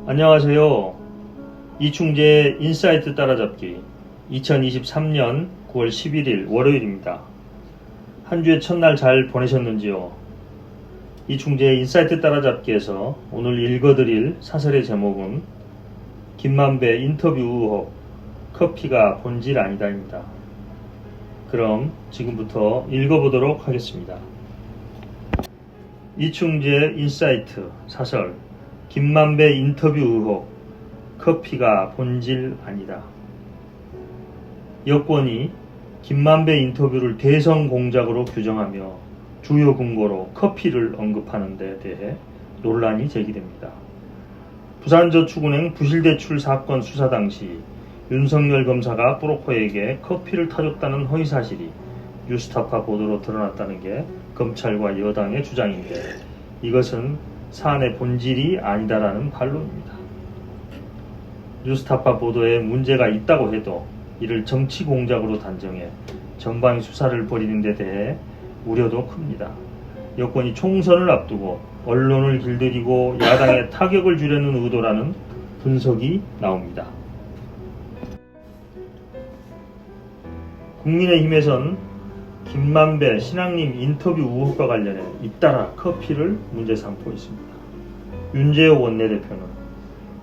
안녕하세요. 이충재의 인사이트 따라잡기 2023년 9월 11일 월요일입니다. 한 주의 첫날 잘 보내셨는지요? 이충재의 인사이트 따라잡기에서 오늘 읽어드릴 사설의 제목은 김만배 인터뷰 의혹, 커피가 본질 아니다입니다. 그럼 지금부터 읽어보도록 하겠습니다. 이충재 인사이트 사설 김만배 인터뷰 의혹, 커피가 본질 아니다. 여권이 김만배 인터뷰를 대선 공작으로 규정하며 주요 근거로 커피를 언급하는 데 대해 논란이 제기됩니다. 부산저축은행 부실대출 사건 수사 당시 윤석열 검사가 브로커에게 커피를 타줬다는 허위사실이 뉴스타파 보도로 드러났다는 게 검찰과 여당의 주장인데, 이것은 사안의 본질이 아니다라는 반론입니다. 뉴스타파 보도에 문제가 있다고 해도 이를 정치 공작으로 단정해 전방위 수사를 벌이는 데 대해 우려도 큽니다. 여권이 총선을 앞두고 언론을 길들이고 야당에 타격을 주려는 의도라는 분석이 나옵니다. 국민의힘에선 김만배 신앙님 인터뷰 의혹과 관련해 잇따라 커피를 문제 삼고 있습니다. 윤재호 원내대표는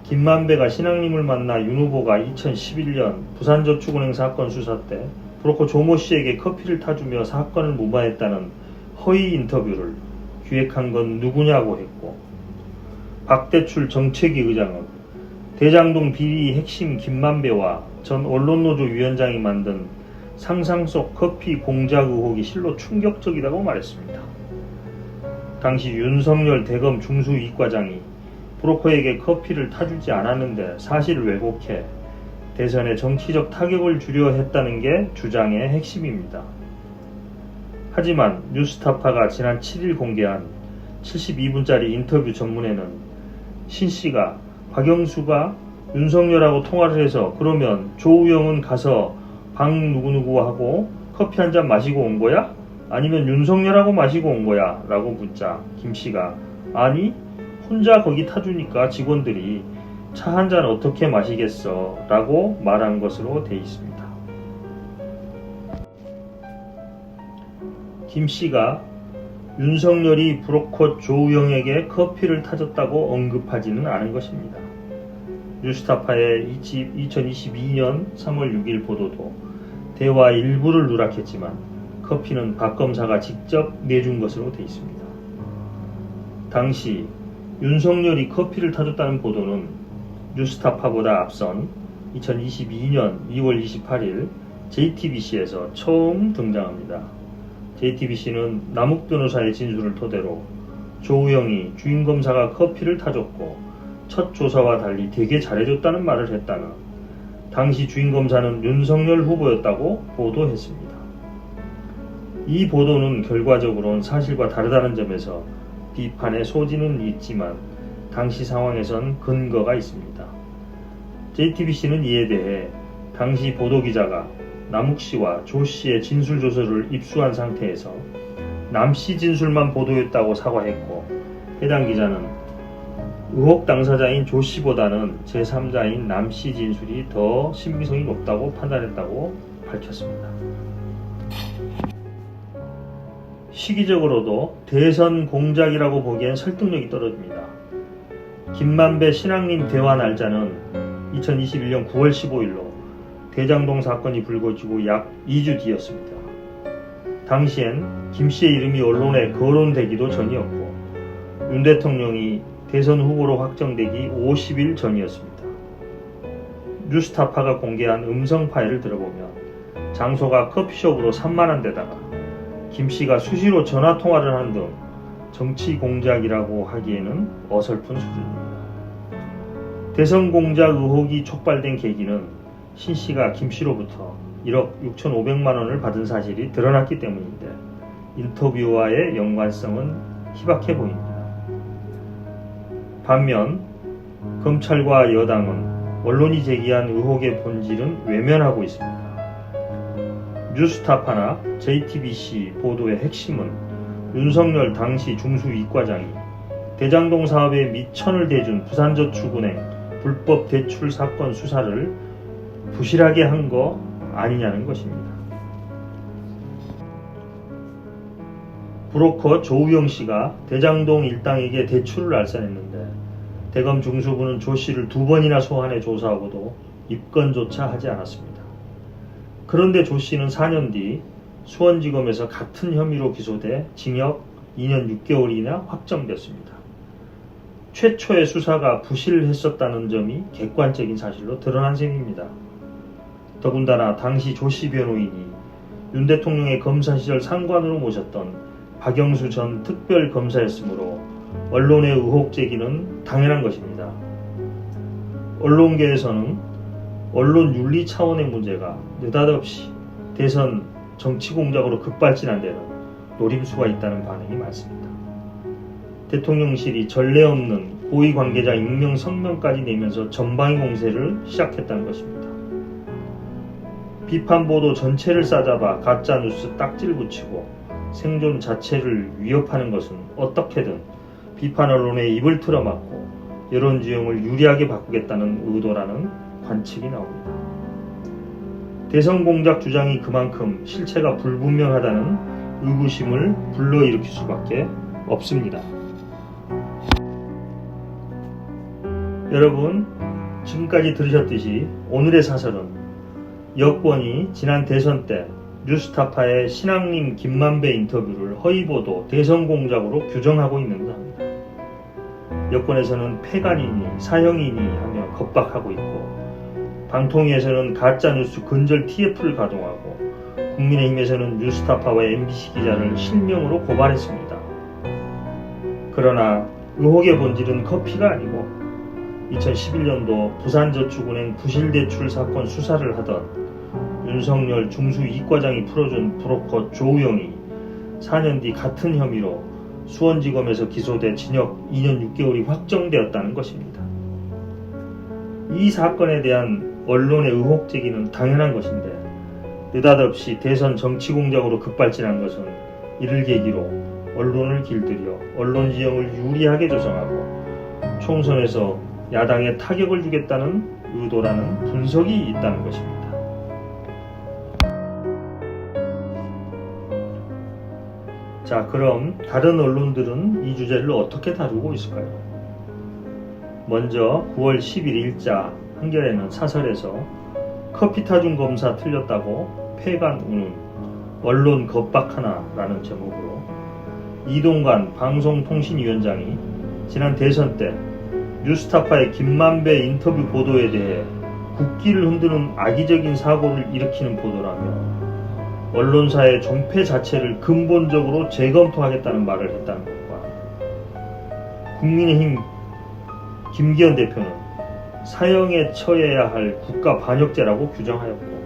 김만배가 신앙님을 만나 윤 후보가 2011년 부산저축은행 사건 수사 때 브로커 조모 씨에게 커피를 타주며 사건을 무마했다는 허위 인터뷰를 기획한 건 누구냐고 했고, 박대출 정책위 의장은 대장동 비리 핵심 김만배와 전 언론노조 위원장이 만든 상상 속 커피 공작 의혹이 실로 충격적이라고 말했습니다. 당시 윤석열 대검 중수이과장이 브로커에게 커피를 타주지 않았는데 사실을 왜곡해 대선에 정치적 타격을 주려 했다는 게 주장의 핵심입니다. 하지만 뉴스타파가 지난 7일 공개한 72분짜리 인터뷰 전문에는 신 씨가 박영수가 윤석열하고 통화를 해서 그러면 조우영은 가서 방 누구누구하고 커피 한잔 마시고 온 거야? 아니면 윤석열하고 마시고 온 거야? 라고 묻자 김 씨가 아니 혼자 거기 타주니까 직원들이 차 한잔 어떻게 마시겠어? 라고 말한 것으로 돼 있습니다. 김 씨가 윤석열이 브로커 조우영에게 커피를 타줬다고 언급하지는 않은 것입니다. 뉴스타파의 2022년 3월 6일 보도도 대화 일부를 누락했지만 커피는 박 검사가 직접 내준 것으로 되어 있습니다. 당시 윤석열이 커피를 타줬다는 보도는 뉴스타파보다 앞선 2022년 2월 28일 JTBC에서 처음 등장합니다. JTBC는 남욱 변호사의 진술을 토대로 조우영이 주임검사가 커피를 타줬고 첫 조사와 달리 되게 잘해줬다는 말을 했다는, 당시 주임검사는 윤석열 후보였다고 보도했습니다. 이 보도는 결과적으로는 사실과 다르다는 점에서 비판의 소지는 있지만 당시 상황에선 근거가 있습니다. JTBC는 이에 대해 당시 보도기자가 남욱 씨와 조 씨의 진술 조서를 입수한 상태에서 남 씨 진술만 보도했다고 사과했고, 해당 기자는 의혹 당사자인 조 씨보다는 제3자인 남 씨 진술이 더 신빙성이 높다고 판단했다고 밝혔습니다. 시기적으로도 대선 공작이라고 보기엔 설득력이 떨어집니다. 김만배 신앙님 대화 날짜는 2021년 9월 15일로 대장동 사건이 불거지고 약 2주 뒤였습니다. 당시엔 김 씨의 이름이 언론에 거론되기도 전이었고 윤 대통령이 대선 후보로 확정되기 50일 전이었습니다. 뉴스타파가 공개한 음성 파일을 들어보면 장소가 커피숍으로 산만한 데다가 김 씨가 수시로 전화 통화를 한 등 정치 공작이라고 하기에는 어설픈 수준입니다. 대선 공작 의혹이 촉발된 계기는 신 씨가 김 씨로부터 1억 6,500만 원을 받은 사실이 드러났기 때문인데, 인터뷰와의 연관성은 희박해 보입니다. 반면 검찰과 여당은 언론이 제기한 의혹의 본질은 외면하고 있습니다. 뉴스타파나 JTBC 보도의 핵심은 윤석열 당시 중수이과장이 대장동 사업에 미천을 대준 부산저축은행 불법 대출 사건 수사를 부실하게 한 거 아니냐는 것입니다. 브로커 조우영 씨가 대장동 일당에게 대출을 알선했는데 대검 중수부는 조 씨를 2번이나 소환해 조사하고도 입건조차 하지 않았습니다. 그런데 조 씨는 4년 뒤 수원지검에서 같은 혐의로 기소돼 징역 2년 6개월이나 확정됐습니다. 최초의 수사가 부실했었다는 점이 객관적인 사실로 드러난 셈입니다. 더군다나 당시 조 씨 변호인이 윤 대통령의 검사 시절 상관으로 모셨던 박영수 전 특별검사였으므로 언론의 의혹 제기는 당연한 것입니다. 언론계에서는 언론 윤리 차원의 문제가 느닷없이 대선 정치 공작으로 급발진한 데는 노림수가 있다는 반응이 많습니다. 대통령실이 전례 없는 고위 관계자 익명 성명까지 내면서 전방위 공세를 시작했다는 것입니다. 비판 보도 전체를 싸잡아 가짜 뉴스 딱지를 붙이고 생존 자체를 위협하는 것은 어떻게든 비판 언론의 입을 틀어막고 여론 지형을 유리하게 바꾸겠다는 의도라는 관측이 나옵니다. 대선 공작 주장이 그만큼 실체가 불분명하다는 의구심을 불러일으킬 수밖에 없습니다. 여러분, 지금까지 들으셨듯이 오늘의 사설은 여권이 지난 대선 때 뉴스타파의 신앙님 김만배 인터뷰를 허위보도 대선 공작으로 규정하고 있는 겁니다. 여권에서는 폐간이니 사형이니 하며 겁박하고 있고 방통위에서는 가짜뉴스 근절 TF를 가동하고 국민의힘에서는 뉴스타파와 MBC 기자를 실명으로 고발했습니다. 그러나 의혹의 본질은 커피가 아니고 2011년도 부산저축은행 부실대출 사건 수사를 하던 윤석열 중수이과장이 풀어준 브로커 조우영이 4년 뒤 같은 혐의로 수원지검에서 기소돼 징역 2년 6개월이 확정되었다는 것입니다. 이 사건에 대한 언론의 의혹 제기는 당연한 것인데 느닷없이 대선 정치 공작으로 급발진한 것은 이를 계기로 언론을 길들여 언론 지형을 유리하게 조성하고 총선에서 야당에 타격을 주겠다는 의도라는 분석이 있다는 것입니다. 자, 그럼 다른 언론들은 이 주제를 어떻게 다루고 있을까요? 먼저 9월 10일 일자 한겨레는 사설에서 커피 타준 검사 틀렸다고 폐간 우는 언론 겁박 하나라는 제목으로 이동관 방송통신위원장이 지난 대선 때 뉴스타파의 김만배 인터뷰 보도에 대해 국기를 흔드는 악의적인 사고를 일으키는 보도라며 언론사의 존폐 자체를 근본적으로 재검토하겠다는 말을 했다는 것과 국민의힘 김기현 대표는 사형에 처해야 할 국가 반역죄라고 규정하였고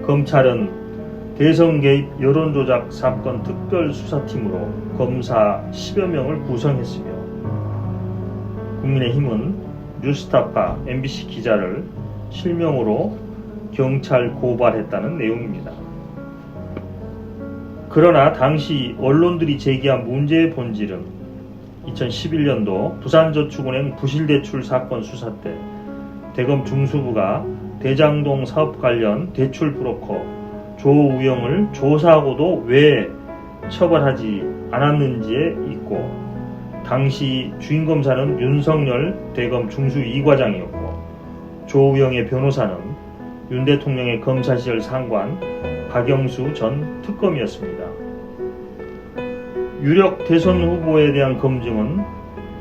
검찰은 대선 개입 여론조작 사건 특별수사팀으로 검사 10여 명을 구성했으며 국민의힘은 뉴스타파, MBC 기자를 실명으로 경찰 고발했다는 내용입니다. 그러나 당시 언론들이 제기한 문제의 본질은 2011년도 부산저축은행 부실대출 사건 수사 때 대검 중수부가 대장동 사업 관련 대출 브로커 조우영을 조사하고도 왜 처벌하지 않았는지에 있고 당시 주임검사는 윤석열 대검 중수 2과장이었고 조우영의 변호사는 윤 대통령의 검사 시절 상관 박영수 전 특검이었습니다. 유력 대선 후보에 대한 검증은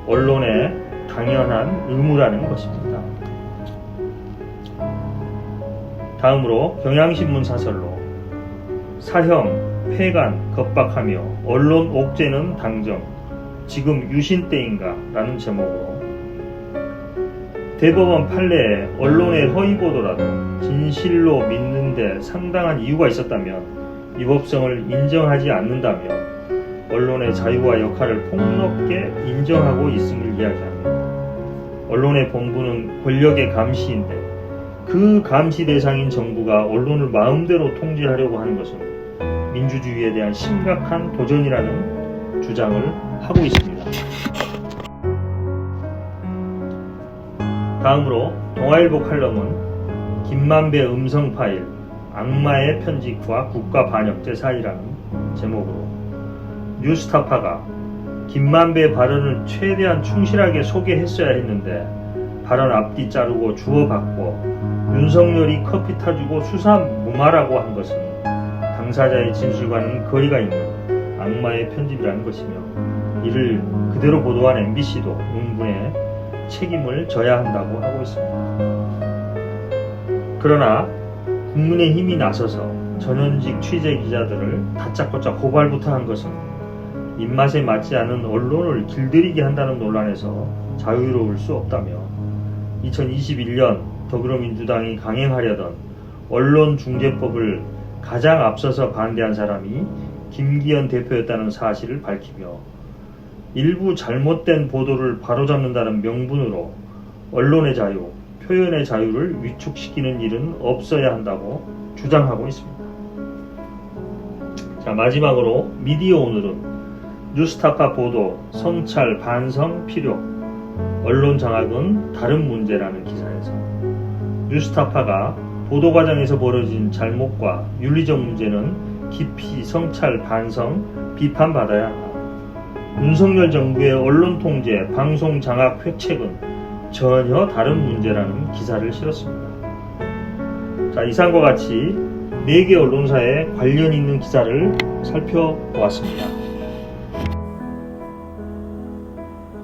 언론의 당연한 의무라는 것입니다. 다음으로 경향신문 사설로 사형, 폐간, 겁박하며 언론 옥죄는 당정, 지금 유신 때인가? 라는 제목으로 대법원 판례에 언론의 허위보도라도 진실로 믿는데 상당한 이유가 있었다면 위법성을 인정하지 않는다며 언론의 자유와 역할을 폭넓게 인정하고 있음을 이야기하며 언론의 본분은 권력의 감시인데 그 감시 대상인 정부가 언론을 마음대로 통제하려고 하는 것은 민주주의에 대한 심각한 도전이라는 주장을 하고 있습니다. 다음으로 동아일보 칼럼은 김만배 음성 파일, 악마의 편집과 국가 반역죄 사이라는 제목으로, 뉴스타파가 김만배의 발언을 최대한 충실하게 소개했어야 했는데 발언 앞뒤 자르고 주워받고 윤석열이 커피 타주고 수사 무마라고 한 것은 당사자의 진실과는 거리가 있는 악마의 편집이라는 것이며, 이를 그대로 보도한 MBC도 응분에 책임을 져야 한다고 하고 있습니다. 그러나 국민의힘이 나서서 전현직 취재 기자들을 다짜고짜 고발부터 한 것은 입맛에 맞지 않은 언론을 길들이게 한다는 논란에서 자유로울 수 없다며, 2021년 더불어민주당이 강행하려던 언론중재법을 가장 앞서서 반대한 사람이 김기현 대표였다는 사실을 밝히며, 일부 잘못된 보도를 바로잡는다는 명분으로 언론의 자유, 표현의 자유를 위축시키는 일은 없어야 한다고 주장하고 있습니다. 자, 마지막으로 미디어 오늘은 뉴스타파 보도 성찰 반성 필요, 언론 장악은 다른 문제라는 기사에서 뉴스타파가 보도 과정에서 벌어진 잘못과 윤리적 문제는 깊이 성찰 반성 비판받아야 한다. 윤석열 정부의 언론 통제, 방송 장악 획책은 전혀 다른 문제라는 기사를 실었습니다. 자, 이상과 같이 4개 언론사에 관련 있는 기사를 살펴보았습니다.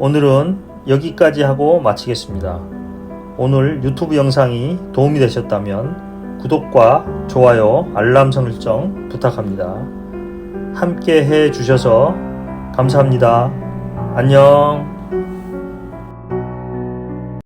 오늘은 여기까지 하고 마치겠습니다. 오늘 유튜브 영상이 도움이 되셨다면 구독과 좋아요, 알람 설정 부탁합니다. 함께 해주셔서 감사합니다. 안녕.